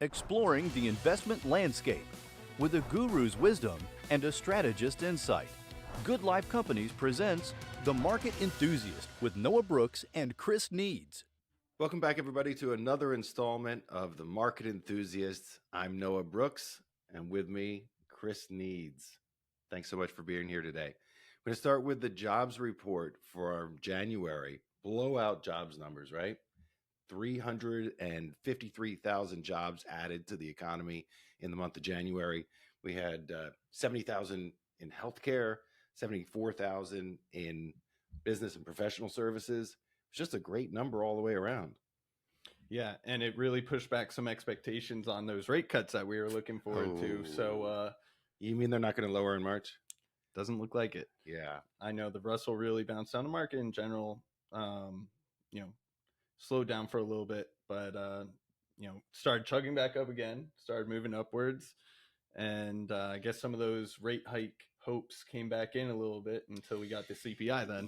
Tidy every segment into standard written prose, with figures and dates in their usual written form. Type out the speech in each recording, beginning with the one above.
Exploring the investment landscape with a guru's wisdom and a strategist's insight. Good Life Companies presents The Market Enthusiast with Noah Brooks and Chris Needs. Welcome back, everybody, to another installment of The Market Enthusiast. I'm Noah Brooks, and with me, Chris Needs. Thanks so much for being here today. I'm going to start with the jobs report for January. Blowout jobs numbers, right? 353,000 jobs added to the economy in the month of January. We had 70,000 in healthcare, 74,000 in business and professional services. It's just a great number all the way around. Yeah, and it really pushed back some expectations on those rate cuts that we were looking forward to. So, you mean they're not going to lower in March? Doesn't look like it. Yeah, I know the Russell really bounced down the market in general. Slowed down for a little bit, but started chugging back up again. Started moving upwards, and I guess some of those rate hike hopes came back in a little bit until we got the CPI. Then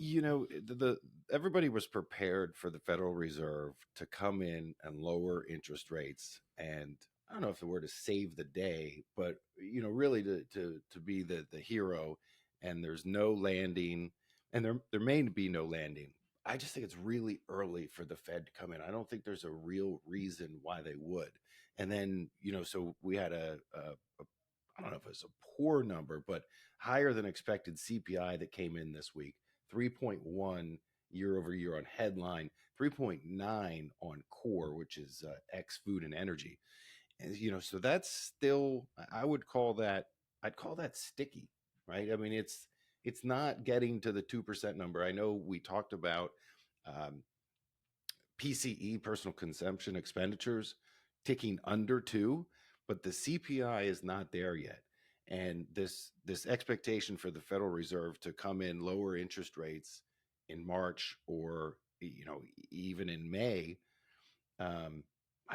everybody was prepared for the Federal Reserve to come in and lower interest rates, and I don't know if the word is save the day, but really to be the hero. And there's no landing, and there may be no landing. I just think it's really early for the Fed to come in. I don't think there's a real reason why they would. And then, so we had I don't know if it's a poor number, but higher than expected CPI that came in this week, 3.1 year over year on headline, 3.9 on core, which is ex food and energy. And, so that's still, I'd call that sticky, right? I mean, it's not getting to the 2% number. I know we talked about PCE, personal consumption expenditures, ticking under 2, but the CPI is not there yet. And this expectation for the Federal Reserve to come in lower interest rates in March or even in May, I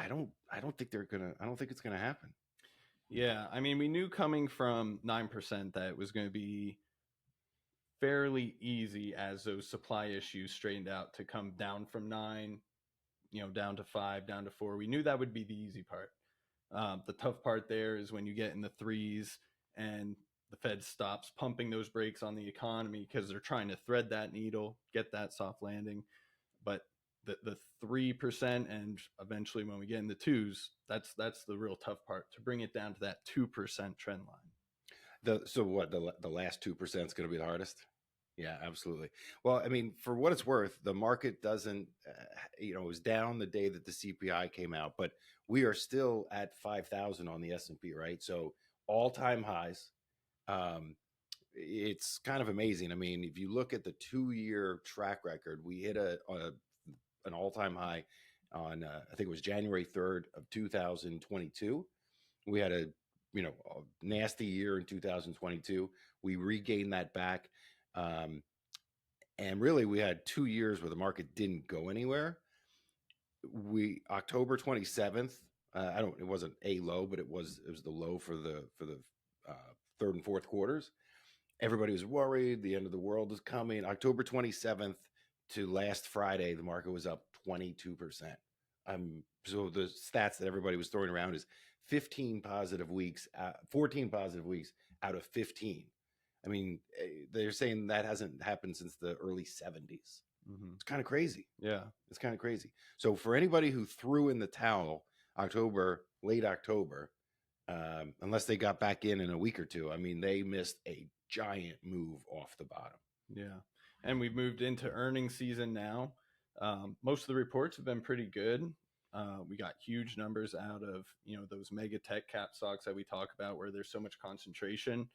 don't think it's gonna happen. Yeah, I mean, we knew coming from 9% that it was going to be fairly easy as those supply issues straightened out to come down from 9, down to 5, down to 4. We knew that would be the easy part. The tough part there is when you get in the 3s and the Fed stops pumping those brakes on the economy because they're trying to thread that needle, get that soft landing. But the 3% and eventually when we get in the 2s, that's the real tough part, to bring it down to that 2% trend line. So what, the last 2% is going to be the hardest? Yeah, absolutely. Well, I mean, for what it's worth, the market doesn't, it was down the day that the CPI came out, but we are still at 5,000 on the S&P, right? So all-time highs. It's kind of amazing. I mean, if you look at the 2-year track record, we hit an all-time high on, I think it was January 3rd of 2022. We had a nasty year in 2022. We regained that back. And really we had 2 years where the market didn't go anywhere. October 27th, it wasn't a low, but it was the low for the third and fourth quarters. Everybody was worried. The end of the world is coming. October 27th to last Friday, the market was up 22%. So the stats that everybody was throwing around is 14 positive weeks out of 15. I mean, they're saying that hasn't happened since the early 70s. Mm-hmm. It's kind of crazy. Yeah. It's kind of crazy. So for anybody who threw in the towel late October, unless they got back in a week or two, I mean, they missed a giant move off the bottom. Yeah. And we've moved into earnings season now. Most of the reports have been pretty good. We got huge numbers out of, those mega tech cap stocks that we talk about where there's so much concentration.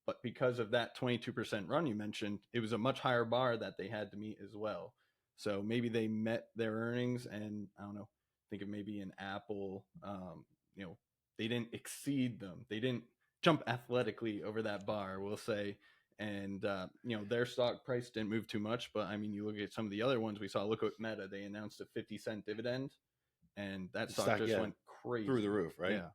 But because of that 22% run you mentioned, it was a much higher bar that they had to meet as well. So maybe they met their earnings and, I don't know, think of maybe an Apple, they didn't exceed them. They didn't jump athletically over that bar, we'll say. And, their stock price didn't move too much. But, I mean, you look at some of the other ones we saw. Look at Meta. They announced a 50-cent dividend, and that stock just went crazy. Through the roof, right? Yeah.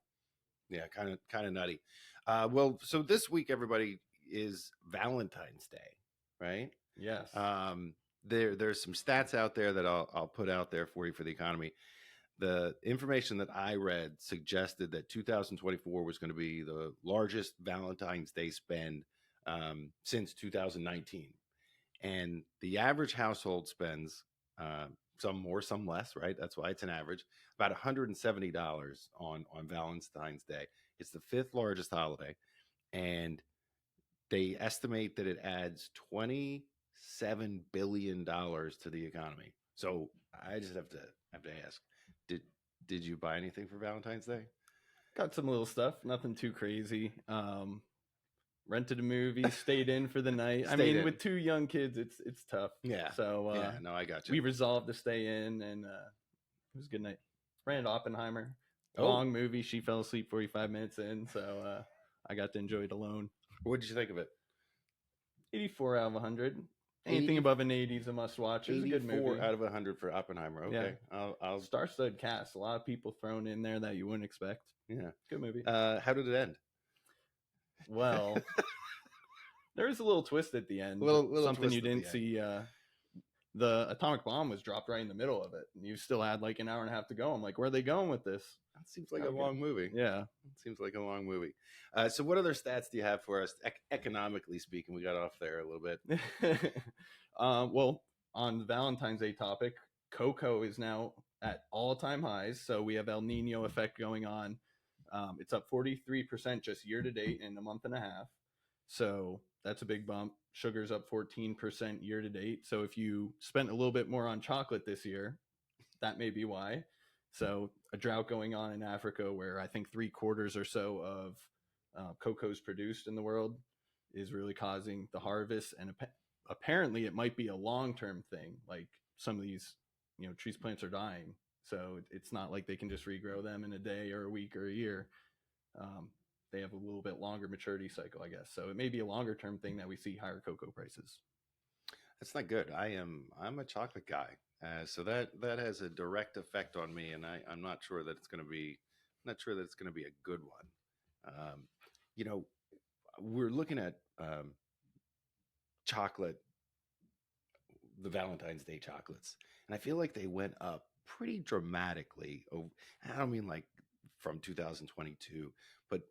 Yeah, kind of nutty. Well, so this week, everybody, is Valentine's Day, right? Yes. There's some stats out there that I'll put out there for you for the economy. The information that I read suggested that 2024 was going to be the largest Valentine's Day spend since 2019. And the average household spends some more, some less, right? That's why it's an average, about $170 on Valentine's Day. It's the fifth largest holiday, and they estimate that it adds $27 billion to the economy. So I just have to ask, did you buy anything for Valentine's Day? Got some little stuff, nothing too crazy. Rented a movie, stayed in for the night. I mean, with 2 young kids, it's tough. Yeah. So yeah, no, I got you. We resolved to stay in, and it was a good night. Ran Oppenheimer, long movie. She fell asleep 45 minutes in, so I got to enjoy it alone. What did you think of it? 84 out of 100. Anything above an 80 is a must-watch. It was a good movie. 84 out of 100 for Oppenheimer. Okay, yeah. I'll star-studded cast. A lot of people thrown in there that you wouldn't expect. Yeah, good movie. How did it end? Well, there was a little twist at the end. Something you didn't see. The atomic bomb was dropped right in the middle of it, and you still had like an hour and a half to go. I'm like, where are they going with this? That seems like a long movie. Yeah, it seems like a long movie. So what other stats do you have for us, economically speaking? We got off there a little bit. Well, on the Valentine's Day topic, cocoa is now at all-time highs. So we have El Nino effect going on. It's up 43% just year to date in a month and a half. So that's a big bump. Sugar's up 14% year to date. So if you spent a little bit more on chocolate this year, that may be why. So a drought going on in Africa, where I think 3/4 or so of cocoa is produced in the world, is really causing the harvest. And apparently it might be a long-term thing. Like some of these, trees plants are dying. So it's not like they can just regrow them in a day or a week or a year. They have a little bit longer maturity cycle, I guess. So it may be a longer term thing that we see higher cocoa prices. That's not good. I'm a chocolate guy. So that has a direct effect on me, and I'm not sure that it's going to be a good one. We're looking at chocolate, the Valentine's Day chocolates, and I feel like they went up pretty dramatically. I don't mean like from 2022, but it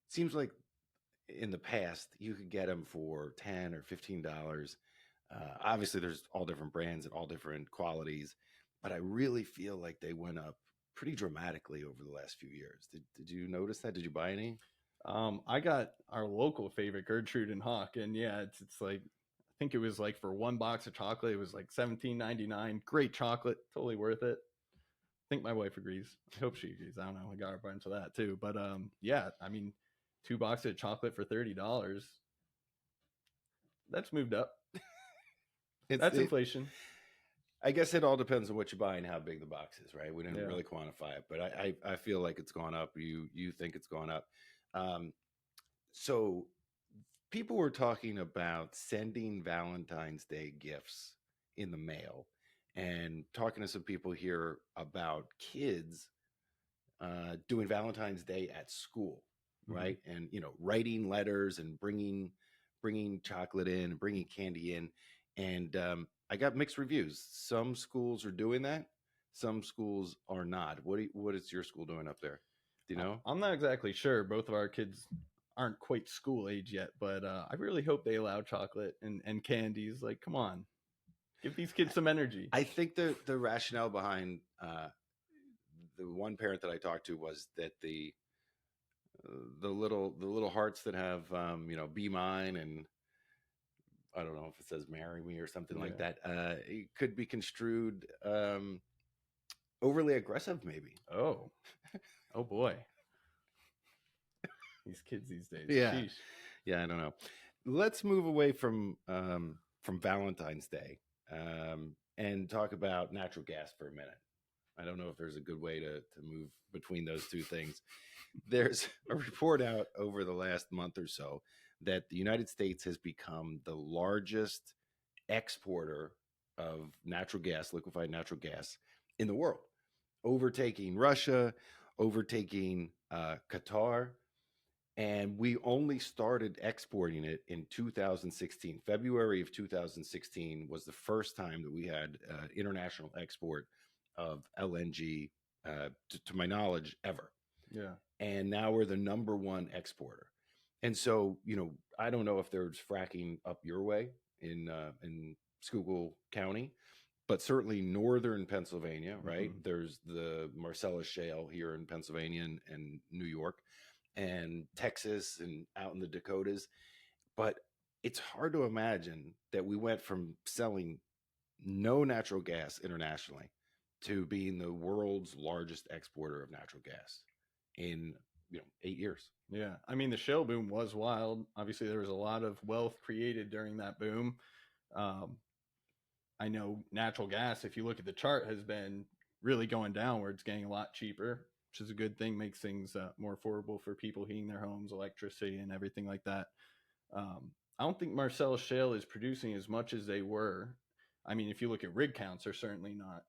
seems like in the past you could get them for $10 or $15. Obviously, there's all different brands and all different qualities, but I really feel like they went up pretty dramatically over the last few years. Did you notice that? Did you buy any? I got our local favorite, Gertrude and Hawk, and yeah, it's like, I think it was like for one box of chocolate, it was like $17.99. Great chocolate, totally worth it. I think my wife agrees. I hope she agrees. I don't know. I got a bunch of that too. But yeah, I mean, 2 boxes of chocolate for $30. That's moved up. That's inflation. I guess it all depends on what you buy and how big the box is, right? We didn't really quantify it, but I feel like it's gone up. You think it's gone up. So people were talking about sending Valentine's Day gifts in the mail, and talking to some people here about kids doing Valentine's Day at school, right? And writing letters and bringing chocolate in, bringing candy in, and I got mixed reviews. Some schools are doing that, some schools are not. What is your school doing up there? Do you know? I'm not exactly sure. Both of our kids aren't quite school age yet, but I really hope they allow chocolate and candies. Like, come on, give these kids some energy. I think the rationale behind the one parent that I talked to was that the little hearts that have be mine, and I don't know if it says marry me or something like that, it could be construed overly aggressive, maybe. Oh boy. These kids these days. Yeah. Sheesh. Yeah, I don't know. Let's move away from Valentine's Day and talk about natural gas for a minute. I don't know if there's a good way to move between those two things. There's a report out over the last month or so that the United States has become the largest exporter of natural gas, liquefied natural gas, in the world, overtaking Russia, overtaking Qatar. And we only started exporting it in 2016. February of 2016 was the first time that we had international export of LNG to my knowledge, ever. Yeah. And now we're the number one exporter. And so, I don't know if there's fracking up your way in Schuylkill County, but certainly northern Pennsylvania, right? Mhm. There's the Marcellus Shale here in Pennsylvania and New York and Texas and out in the Dakotas. But it's hard to imagine that we went from selling no natural gas internationally to being the world's largest exporter of natural gas in 8 years. Yeah. I mean, the shale boom was wild. Obviously, there was a lot of wealth created during that boom. I know natural gas, if you look at the chart, has been really going downwards, getting a lot cheaper, which is a good thing, makes things more affordable for people heating their homes, electricity, and everything like that. I don't think Marcellus Shale is producing as much as they were. I mean, if you look at rig counts, they're certainly not.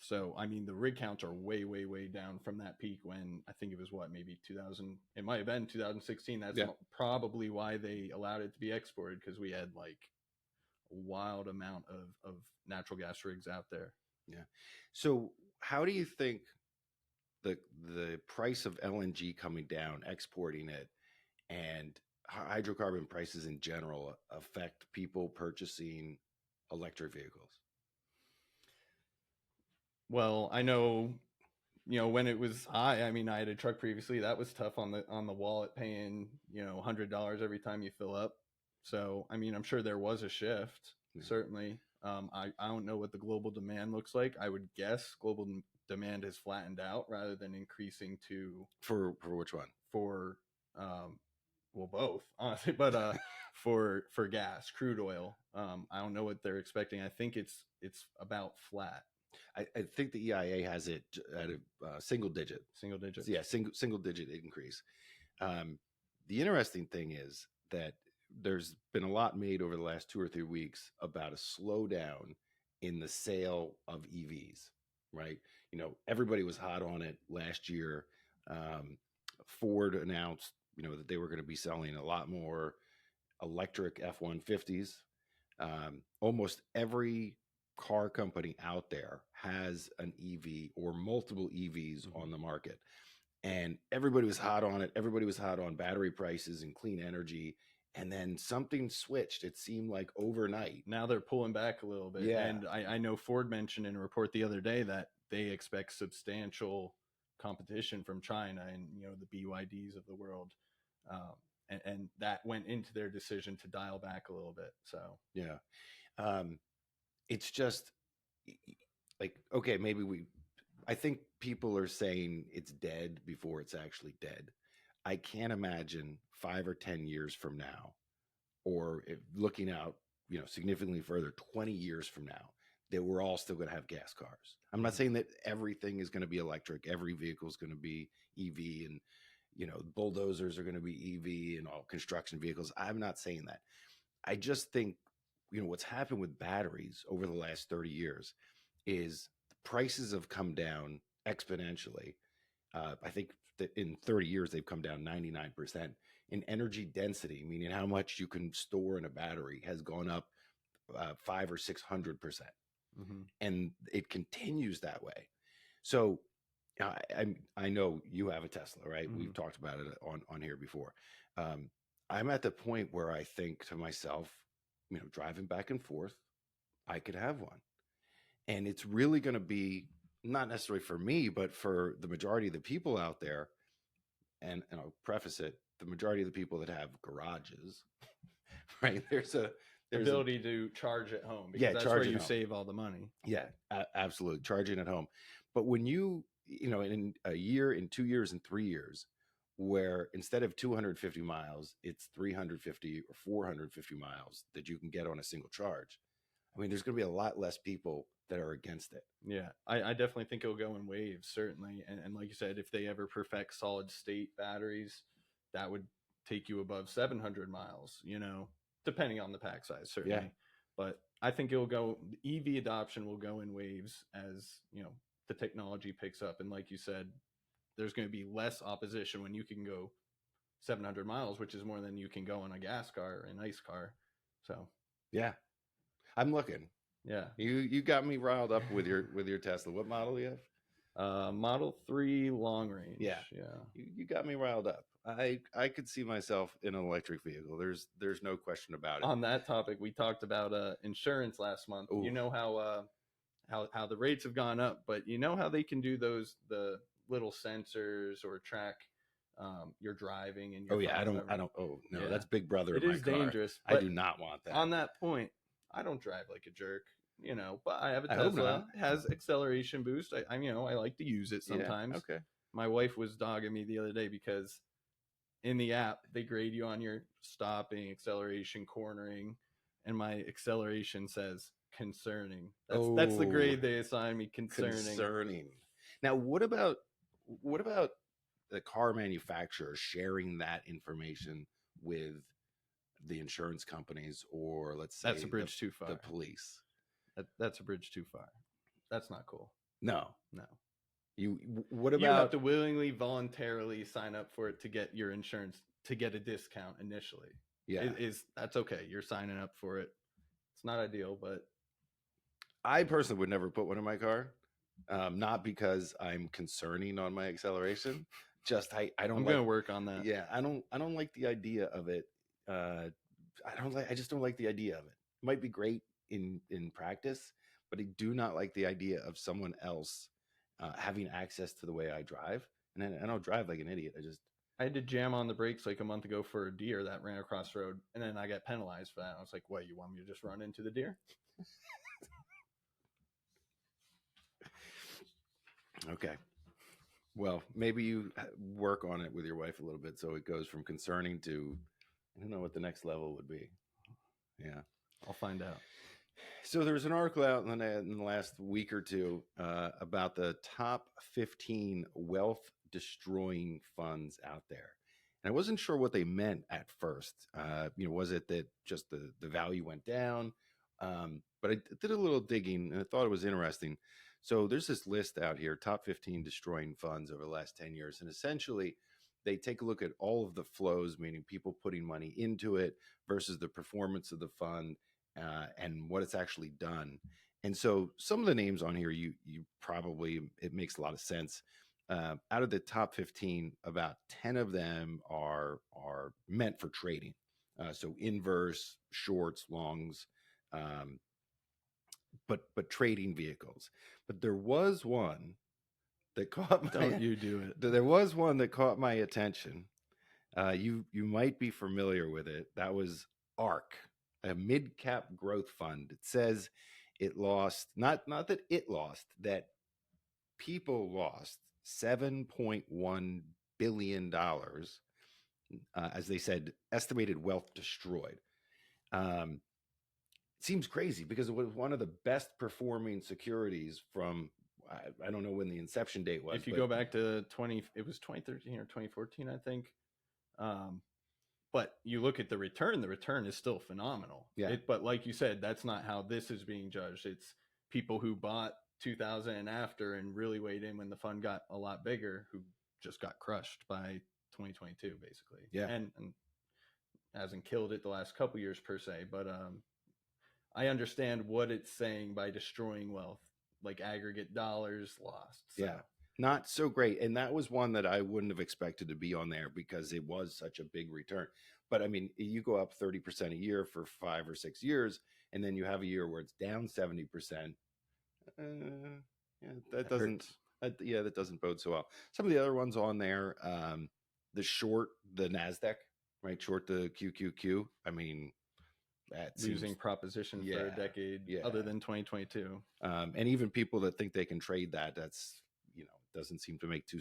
So, I mean, the rig counts are way, way, way down from that peak when I think it was maybe 2000. It might have been 2016. That's probably why they allowed it to be exported, because we had like a wild amount of natural gas rigs out there. Yeah. So, how do you think the price of LNG coming down, exporting it, and hydrocarbon prices in general affect people purchasing electric vehicles? Well, I know, when it was high, I mean, I had a truck previously that was tough on the wallet, paying, $100 every time you fill up. So, I mean, I'm sure there was a shift, certainly. I don't know what the global demand looks like. I would guess global demand has flattened out rather than increasing for which one? For, well, both, honestly, but for gas, crude oil. I don't know what they're expecting. I think it's about flat. I think the EIA has it at a single digit. Single digit. Yeah, single digit increase. The interesting thing is that there's been a lot made over the last 2 or 3 weeks about a slowdown in the sale of EVs, right? Everybody was hot on it last year. Ford announced, that they were going to be selling a lot more electric F-150s. Almost every car company out there has an EV or multiple EVs on the market. And everybody was hot on it. Everybody was hot on battery prices and clean energy. And then something switched. It seemed like overnight. Now they're pulling back a little bit. Yeah. And I know Ford mentioned in a report the other day that they expect substantial competition from China and, the BYDs of the world. And that went into their decision to dial back a little bit. So, yeah. It's just like, okay, I think people are saying it's dead before it's actually dead. I can't imagine 5 or 10 years from now, or looking out, significantly further, 20 years from now, that we're all still going to have gas cars. I'm not saying that everything is going to be electric. Every vehicle is going to be EV, and, bulldozers are going to be EV, and all construction vehicles. I'm not saying that. I just think, what's happened with batteries over the last 30 years is the prices have come down exponentially. I think that in 30 years, they've come down 99%. In energy density, meaning how much you can store in a battery, has gone up 500 or 600%. And it continues that way. So I know you have a Tesla, right? We've talked about it on here before. I'm at the point where I think to myself, driving back and forth, I could have one. And it's really going to be not necessarily for me, but for the majority of the people out there. And I'll preface it, the majority of the people that have garages, right? There's ability to charge at home, because that's where you save all the money. Yeah, absolutely. Charging at home. But when in a year, in 2 years, in 3 years, where instead of 250 miles, it's 350 or 450 miles that you can get on a single charge. I mean, there's going to be a lot less people that are against it. Yeah, I definitely think it'll go in waves, certainly. And like you said, if they ever perfect solid state batteries, that would take you above 700 miles, depending on the pack size, certainly. Yeah. But I think EV adoption will go in waves as, the technology picks up. And like you said, there's going to be less opposition when you can go 700 miles, which is more than you can go on a gas car or an ICE car. So, yeah, I'm looking. Yeah. You got me riled up with your Tesla. What model do you have? Model 3 long range. Yeah. You got me riled up. I could see myself in an electric vehicle. There's no question about it. On that topic, we talked about insurance last month. Ooh. You know how the rates have gone up, but you know how they can do the little sensors or track your driving and your I don't. Oh no, Yeah. that's Big Brother. It in my is car. dangerous. I do not want that. On that point, I don't drive like a jerk, but I have a I hope Tesla. not. It has acceleration boost. I like to use it sometimes. Yeah, okay. My wife was dogging me the other day because in the app they grade you on your stopping, acceleration, cornering, and my acceleration says concerning. That's the grade they assign me, concerning. Now, what about the car manufacturer sharing that information with the insurance companies, or let's say That's a bridge too far. The police. That's a bridge too far. That's not cool. No. What about you have to willingly, voluntarily sign up for it to get your insurance, to get a discount initially. Yeah, that's okay. You're signing up for it. It's not ideal, but I personally would never put one in my car. Not because I'm concerning on my acceleration. Just I don't. I'm going to work on that. Yeah, I don't like the idea of it. I just don't like the idea of it. It might be great in practice, but I do not like the idea of someone else having access to the way I drive. And I don't drive like an idiot. I had to jam on the brakes like a month ago for a deer that ran across the road, and then I got penalized for that. I was like, "What? You want me to just run into the deer?" Okay. Well, maybe you work on it with your wife a little bit so it goes from concerning to, I don't know what the next level would be. Yeah. I'll find out. So there's an article out in the last week or two about the top 15 wealth destroying funds out there. And I wasn't sure what they meant at first. Was it that just the value went down? But I did a little digging and I thought it was interesting. So there's this list out here, top 15 destroying funds over the last 10 years. And essentially, they take a look at all of the flows, meaning people putting money into it versus the performance of the fund and what it's actually done. And so some of the names on here, you probably, it makes a lot of sense. Out of the top 15, about 10 of them are meant for trading. So inverse, shorts, longs, but trading vehicles. But there was one that caught my Don't you do it. There was one that caught my attention. You might be familiar with it. That was ARK, a mid-cap growth fund. It says it lost, not that it lost, that people lost $7.1 billion, as they said, estimated wealth destroyed. Seems crazy because it was one of the best performing securities from, I don't know when the inception date was. If you go back to it was 2013 or 2014, I think. But you look at the return is still phenomenal. Yeah. But like you said, that's not how this is being judged. It's people who bought 2000 and after and really weighed in when the fund got a lot bigger, who just got crushed by 2022, basically. Yeah. And hasn't killed it the last couple years per se, but I understand what it's saying by destroying wealth, like aggregate dollars lost. So. Yeah, not so great. And that was one that I wouldn't have expected to be on there because it was such a big return. But I mean, you go up 30% a year for 5 or 6 years, and then you have a year where it's down 70%. That doesn't bode so well. Some of the other ones on there, the NASDAQ, right? Short the QQQ. I mean, losing proposition for a decade, other than 2022. And even people that think they can trade that's, doesn't seem to make too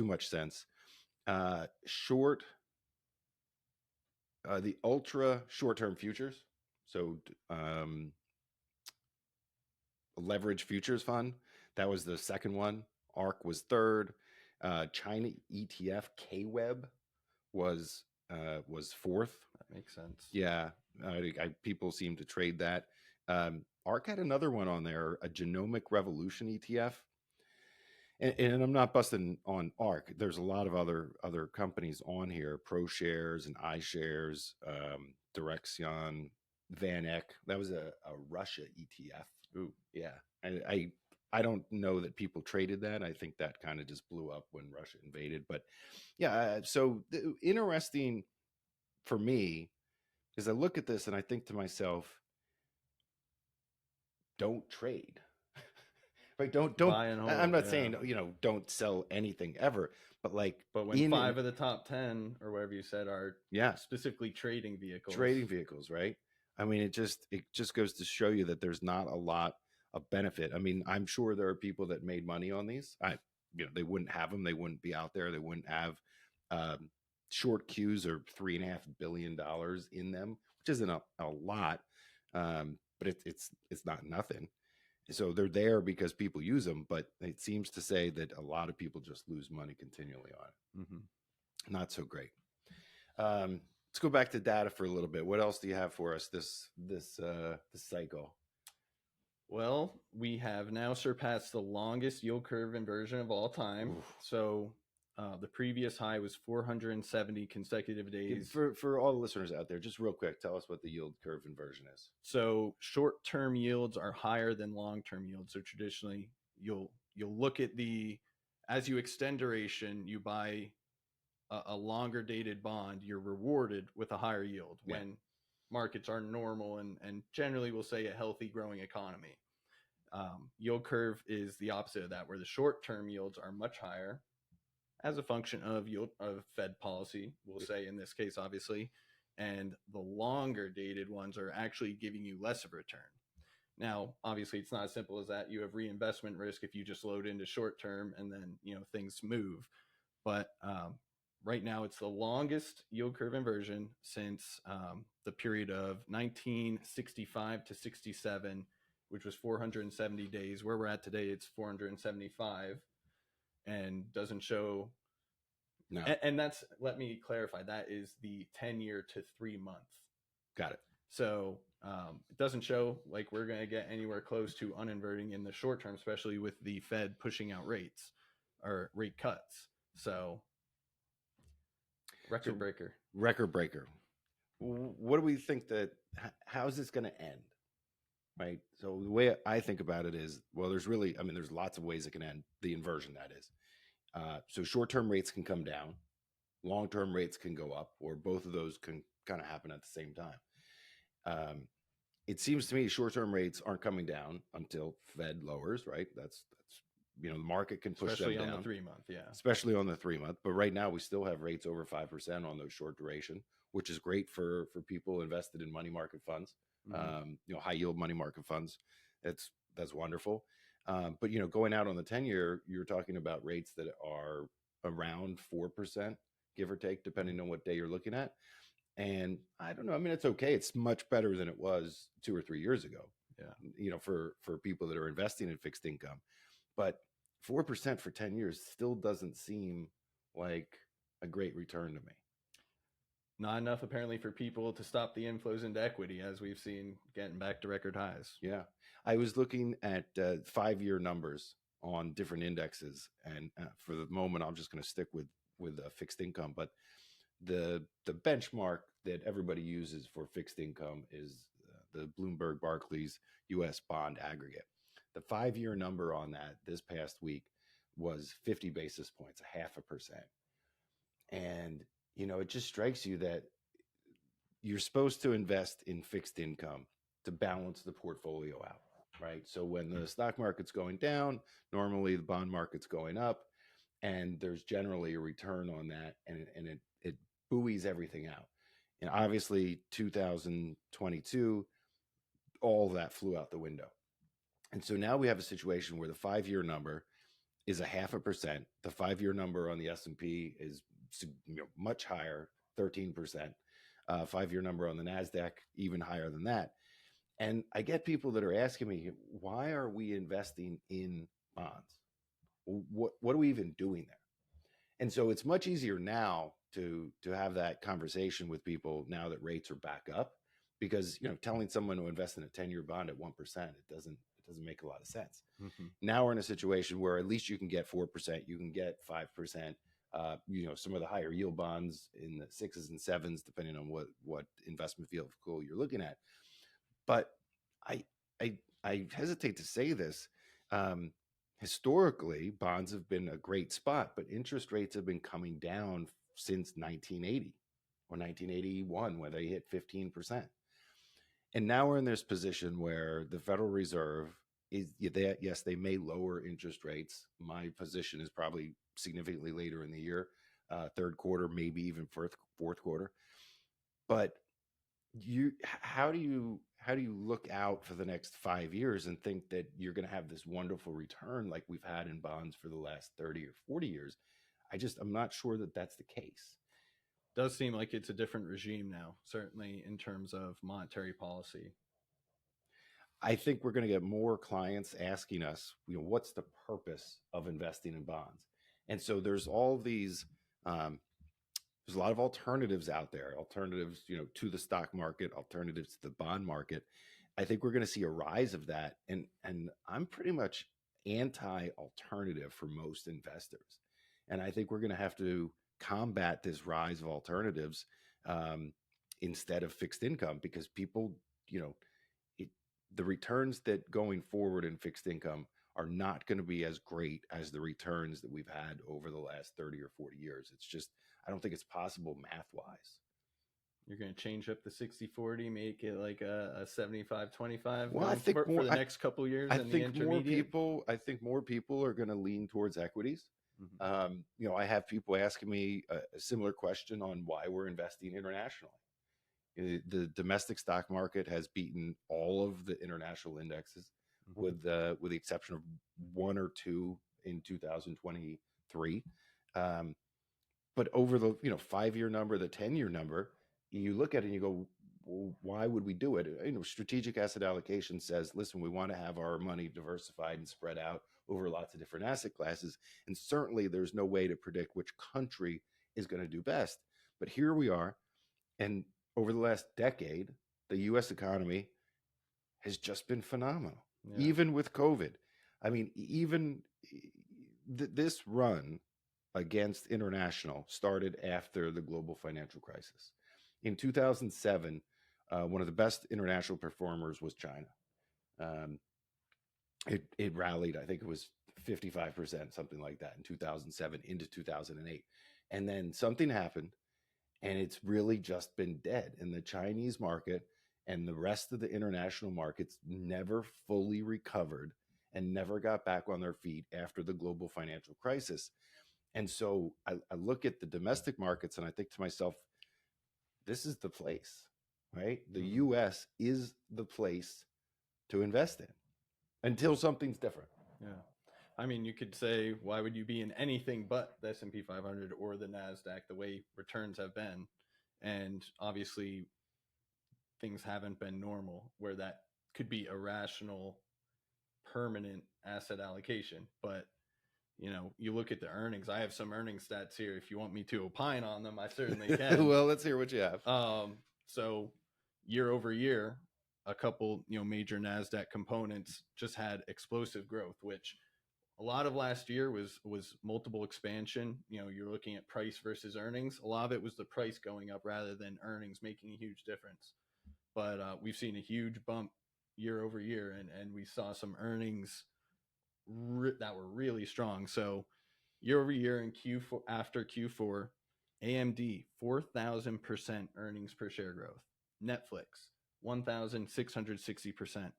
much sense. Short, the ultra short-term futures. So leverage futures fund, that was the second one. ARK was third. China ETF KWEB was fourth. That makes sense. Yeah, people seem to trade that. ARK had another one on there, a genomic revolution ETF. And I'm not busting on ARK. There's a lot of other companies on here, ProShares and iShares, Direxion, VanEck. That was a Russia ETF. Ooh, yeah. I I don't know that people traded that. I think that kind of just blew up when Russia invaded. But yeah, so interesting for me is I look at this and I think to myself, don't trade. Right? Don't. Buy and I'm hold. not Yeah. saying don't sell anything ever, but like But when 5 of the top 10 or whatever you said are specifically trading vehicles, right? I mean, it just goes to show you that there's not a lot of benefit. I mean, I'm sure there are people that made money on these. They wouldn't have them. They wouldn't be out there. They wouldn't have short queues or $3.5 billion in them, which isn't a lot, but it's not nothing. So they're there because people use them, but it seems to say that a lot of people just lose money continually on it. Mm-hmm. Not so great. Let's go back to data for a little bit. What else do you have for us this cycle? Well, we have now surpassed the longest yield curve inversion of all time. Oof. So the previous high was 470 consecutive days. For all the listeners out there, just real quick, tell us what the yield curve inversion is. So short-term yields are higher than long-term yields. So traditionally, you'll look at as you extend duration, you buy a longer dated bond, you're rewarded with a higher yield when markets are normal and generally we'll say a healthy growing economy. Yield curve is the opposite of that, where the short-term yields are much higher as a function of Fed policy, we'll say in this case, obviously, and the longer dated ones are actually giving you less of a return. Now, obviously, it's not as simple as that. You have reinvestment risk if you just load into short-term and then, things move. But right now, it's the longest yield curve inversion since the period of 1965 to 67, which was 470 days. Where we're at today, it's 475. And doesn't show. No. And that's, let me clarify, that is the 10-year to 3-month. Got it. So it doesn't show like we're going to get anywhere close to uninverting in the short term, especially with the Fed pushing out rates or rate cuts. So record breaker. What do we think how's this going to end? Right. So the way I think about it is, well, there's lots of ways it can end, the inversion, that is. So short-term rates can come down, long-term rates can go up, or both of those can kind of happen at the same time. It seems to me short-term rates aren't coming down until Fed lowers, right? That's the market can push them down. Especially on the 3-month, yeah. Especially on the 3-month. But right now we still have rates over 5% on those short duration, which is great for people invested in money market funds. Mm-hmm. High yield money market funds. That's wonderful. But going out on the 10-year, you're talking about rates that are around 4%, give or take, depending on what day you're looking at. And I don't know. I mean, it's okay. It's much better than it was 2 or 3 years ago. Yeah. For people that are investing in fixed income, but 4% for 10 years still doesn't seem like a great return to me. Not enough, apparently, for people to stop the inflows into equity, as we've seen getting back to record highs. Yeah. I was looking at 5-year numbers on different indexes. And for the moment, I'm just going to stick with fixed income. But the benchmark that everybody uses for fixed income is the Bloomberg Barclays U.S. bond aggregate. The 5-year number on that this past week was 50 basis points, 0.5%. And it just strikes you that you're supposed to invest in fixed income to balance the portfolio out, right? So when the stock market's going down, normally the bond market's going up, and there's generally a return on that, and it buoys everything out. And obviously, 2022, all of that flew out the window. And so now we have a situation where the 5-year number is 0.5%. The 5-year number on the S&P is much higher, 13%. 5-year number on the NASDAQ, even higher than that. And I get people that are asking me, why are we investing in bonds? What are we even doing there? And so it's much easier now to have that conversation with people now that rates are back up, because telling someone to invest in a 10-year bond at 1%, it doesn't make a lot of sense. Mm-hmm. Now we're in a situation where at least you can get 4%, you can get 5%. Some of the higher yield bonds in the 6s and 7s, depending on what investment vehicle you're looking at. But I hesitate to say this. Um, Historically, bonds have been a great spot, but interest rates have been coming down since 1980 or 1981, where they hit 15%. And now we're in this position where the Federal Reserve yes, they may lower interest rates. My position is probably significantly later in the year, third quarter, maybe even fourth quarter. But how do you look out for the next 5 years and think that you're going to have this wonderful return like we've had in bonds for the last 30 or 40 years? I'm not sure that that's the case. Does seem like it's a different regime now, certainly in terms of monetary policy. I think we're going to get more clients asking us, what's the purpose of investing in bonds? And so there's all these, there's a lot of alternatives out there, alternatives, to the stock market, alternatives to the bond market. I think we're going to see a rise of that. And I'm pretty much anti-alternative for most investors. And I think we're going to have to combat this rise of alternatives instead of fixed income, because people, the returns that going forward in fixed income are not going to be as great as the returns that we've had over the last 30 or 40 years. It's just, I don't think it's possible math-wise. You're going to change up the 60-40, make it like a 75-25 Well, I think for the next couple of years. I think more people are going to lean towards equities. Mm-hmm. I have people asking me a similar question on why we're investing internationally. The domestic stock market has beaten all of the international indexes, mm-hmm. with the exception of one or two in 2023. But over the 5-year number, the 10-year number, you look at it and you go, well, why would we do it? Strategic asset allocation says, listen, we want to have our money diversified and spread out over lots of different asset classes. And certainly there's no way to predict which country is going to do best. But here we are. And over the last decade, the U.S. economy has just been phenomenal, even with COVID. I mean, even this run against international started after the global financial crisis. In 2007, one of the best international performers was China. It rallied, I think it was 55%, something like that, in 2007 into 2008. And then something happened, and it's really just been dead. And the Chinese market and the rest of the international markets never fully recovered and never got back on their feet after the global financial crisis. And so I look at the domestic markets and I think to myself, this is the place, right? The U.S. is the place to invest in until something's different. Yeah. I mean, you could say, why would you be in anything but the S&P 500 or the NASDAQ, the way returns have been? And obviously, things haven't been normal where that could be a rational, permanent asset allocation. But, you look at the earnings. I have some earnings stats here. If you want me to opine on them, I certainly can. Well, let's hear what you have. So year over year, a couple, major NASDAQ components just had explosive growth, which a lot of last year was multiple expansion. You're looking at price versus earnings. A lot of it was the price going up rather than earnings making a huge difference. But we've seen a huge bump year over year, and we saw some earnings that were really strong. So year over year in Q4, after Q4, AMD 4,000% earnings per share growth. Netflix 1,660%.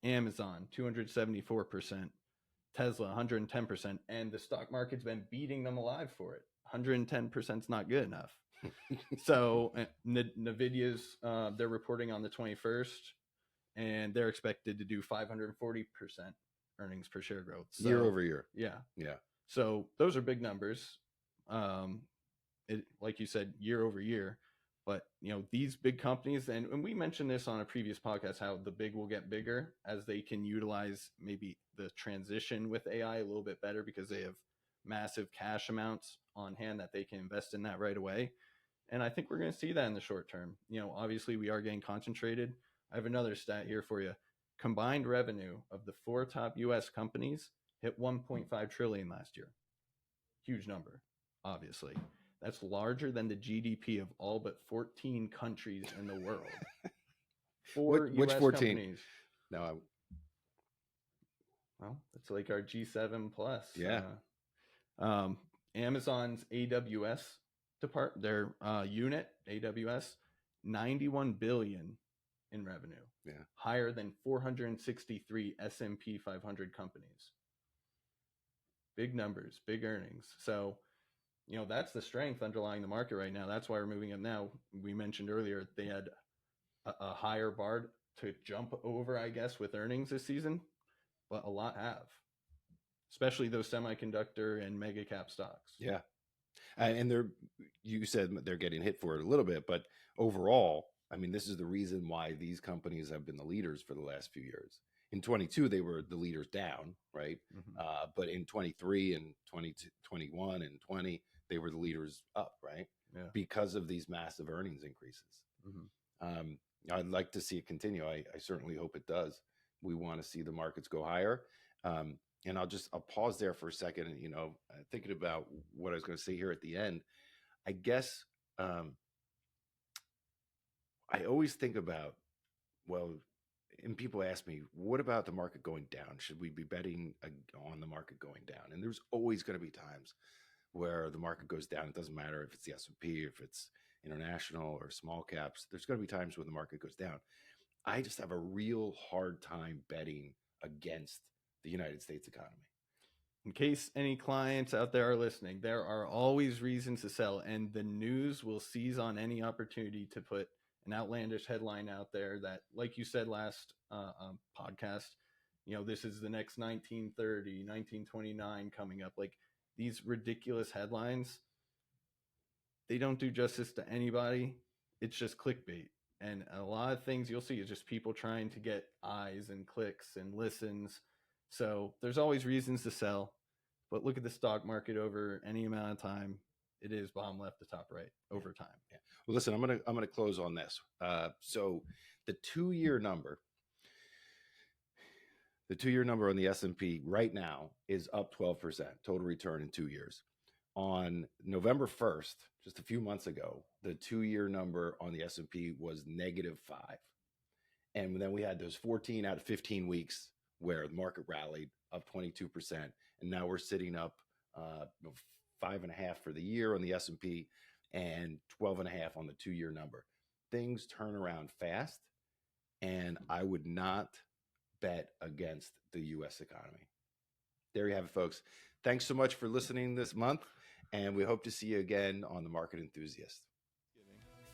Amazon 274%. Tesla 110%, and the stock market's been beating them alive for it. 110% is not good enough. So Nvidia's they're reporting on the 21st, and they're expected to do 540% earnings per share growth year over year. Yeah. Yeah. So those are big numbers. Like you said, year over year. But, these big companies, and we mentioned this on a previous podcast, how the big will get bigger as they can utilize maybe the transition with AI a little bit better because they have massive cash amounts on hand that they can invest in that right away. And I think we're going to see that in the short term. Obviously we are getting concentrated. I have another stat here for you. Combined revenue of the 4 top US companies hit 1.5 trillion last year. Huge number, obviously. That's larger than the GDP of all but 14 countries in the world. Which 14? Companies. No, Well, it's like our G7 plus. Yeah. Amazon's AWS their unit, AWS, 91 billion in revenue. Yeah. Higher than 463 S&P 500 companies. Big numbers, big earnings. So, that's the strength underlying the market right now. That's why we're moving up now. We mentioned earlier they had a higher bar to jump over, I guess, with earnings this season, but a lot have, especially those semiconductor and mega cap stocks. Yeah. And you said they're getting hit for it a little bit, but overall, I mean, this is the reason why these companies have been the leaders for the last few years. In 22, they were the leaders down, right? Mm-hmm. But in 23 and 22, 21 and 20, they were the leaders up, right? Yeah. Because of these massive earnings increases. Mm-hmm. I'd like to see it continue. I certainly hope it does. We want to see the markets go higher. And I'll pause there for a second. And, thinking about what I was going to say here at the end, I guess I always think about, and people ask me, what about the market going down? Should we be betting on the market going down? And there's always going to be times where the market goes down. It doesn't matter if it's the S&P, if it's international or small caps. There's going to be times when the market goes down. I just have a real hard time betting against the United States economy. In case any clients out there are listening, there are always reasons to sell, and the news will seize on any opportunity to put an outlandish headline out there that, like you said last podcast, this is the next 1930, 1929 coming up. Like, these ridiculous headlines, they don't do justice to anybody. It's just clickbait. And a lot of things you'll see is just people trying to get eyes and clicks and listens. So there's always reasons to sell, but look at the stock market over any amount of time. It is bottom left to top right over time. Yeah. Well, listen, I'm gonna close on this. So the 2-year number on the S&P right now is up 12% total return in 2 years. On November 1st, just a few months ago, the 2-year number on the S&P was -5. And then we had those 14 out of 15 weeks where the market rallied up 22%. And now we're sitting up 5.5 for the year on the S&P and 12.5 on the 2-year number. Things turn around fast, and I would not bet against the U.S. economy. There you have it, folks. Thanks so much for listening this month, and we hope to see you again on The Market Enthusiast.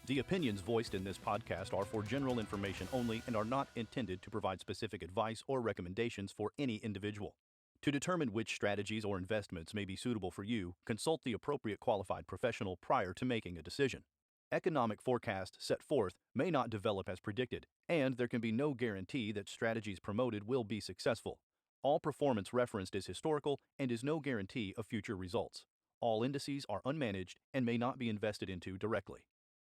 The opinions voiced in this podcast are for general information only and are not intended to provide specific advice or recommendations for any individual. To determine which strategies or investments may be suitable for you, consult the appropriate qualified professional prior to making a decision. Economic forecasts set forth may not develop as predicted, and there can be no guarantee that strategies promoted will be successful. All performance referenced is historical and is no guarantee of future results. All indices are unmanaged and may not be invested into directly.